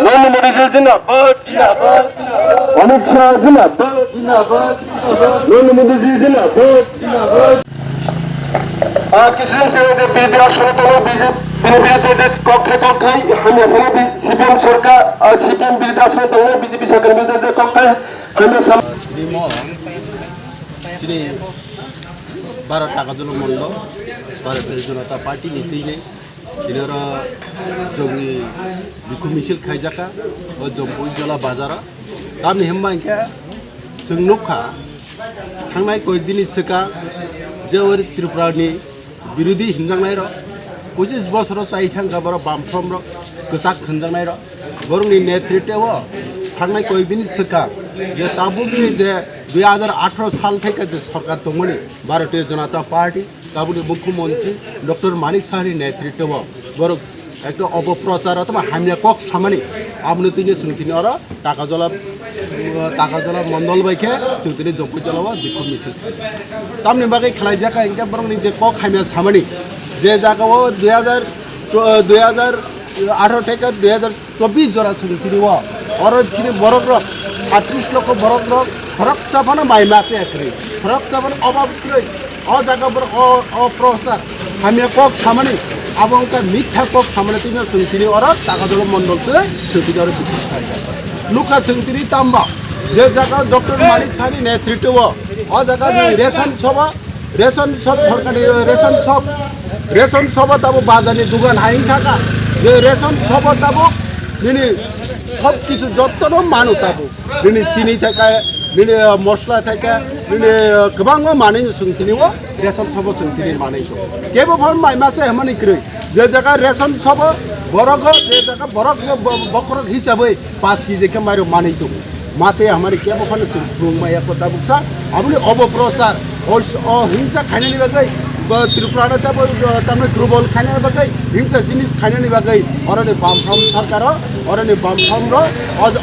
নরেন্দ্র মোদী জিন্দাবাদ, অমিত শাহ জিন্দাবাদ, নরেন্দ্র মোদী জিন্দাবাদ। কিছুদিন ছেড়ে যে বিরোধী আসনতম বিজেপি কক্ষে কক্ষায় আমি আসলে সিপিএম সরকার সিপিএম বিরোধী আসনতম বিজেপি সরকারের বিরুদ্ধে যে কক্ষায় আমি श्री भारत टाकाजुल मंडल भारतीय जनता पार्टी नीति इनर जोंनि बिखु मिसिल खायजाका जम्बुई जला बाजारा तामनि हेम्मा इनके जों नुखा थांनाय कयेकदिन सिगां जे ओरै त्रिपुरानि बिरोधी हिनजांनाय 25 बছर चाय थांगा बर बामफ्रम गोसाक हिनजांनाय बरंनि नेतृत्व थांनाय कयेकदिन सिगां जे ताबुकनि जे 2018 साल থেকে যে সরকার দমনি ভারতীয় জনতা পার্টি তাবুনি মুখ্যমন্ত্রী ডক্টর মানিক সাহানি নেতৃত্ব বড় একটা অপপ্রচার অথবা হামলা কক সামানি আপনি তিনি সুতিনি আর টাকা জলা মন্ডল বাইকে সুতিনি জম্পু জলাব বিক্ষোভ মিছিল তামনি বাকি খেলাই জায়গা ইনকা বরং যে কক হামলা সামানি যে জায়গাও 2018 থেকে 2024 জরা সুতিনি আর চিনি বরক 36 লক্ষ বরক फरक साफाना माइ मासे एकरे फरक साफाना अभाव क्रै अ जागा बर अप्रचार हामी कक सामानि आबंका मिथ्या कक सामानि तिना सुंतिनि अर टाका जल मंडल के सुतिनि अर बिखाय लुका सुंतिनि तांबा जे जागा डॉक्टर मालिक सानि नेतृत्व अ जागा रेशन सब सरकारनि रेशन सब ताबो बाजारनि दुकान हाइन थाका जे रेशन सब ताबो निनि सब किछु जत्तनो मानु ताबो निनि चिनी थाका निने मसला थाका निने गोबां माने सुंतिनिओ रेशन सब सुंतिनि माने केबो फल माइ मासे हमानि क्रै जे जगह रेशन सब बरक जे जगह बरक बकरक हिसाबै 5 केजी के मारो माने तो मासे हमारि केबो फल सुंमाया कथा बुक्सा आबुनि अबप्रचार अहिंसा खाइनानि बागै त्रिपुरा तारमाने दुर्बल खाइनानि बागै हिंसा जिनिस खाइनानि बागै अरनि बामफ्रम सरकार अरनि बामफ्रम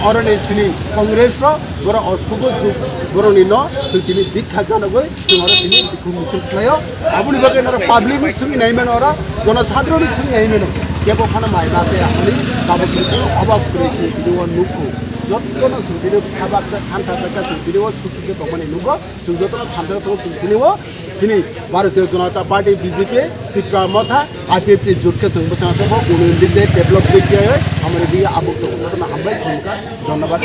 अरनि चिनि कांग्रेस बर अशुभ जुग बरनि न जोंनि दीक्षा जानबै जों आरो दिनै बिखु मिसल खालायो आबुनि बागै न पाब्लिक सुनि नायमेन आरो जनसाधारण सुनि नायमेन केबो खाना माइ मासे आखनि गाबो अभाव करेछि दिनो नुखु जत्तनो सुदिनो खाबाकसा खान्था थाका सुदिनो सुखिके तमाने नुगो जों जत्तनो खान्था तो सुदिनो सिनि भारतीय जनता पार्टी बीजेपी त्रिपुरा मथा आईपीएफटी जुटके जों बचाथबो उनि दिगे डेभलप दिगे हमरे दिगे आबुक तो हामबाय खुनका धन्यवाद।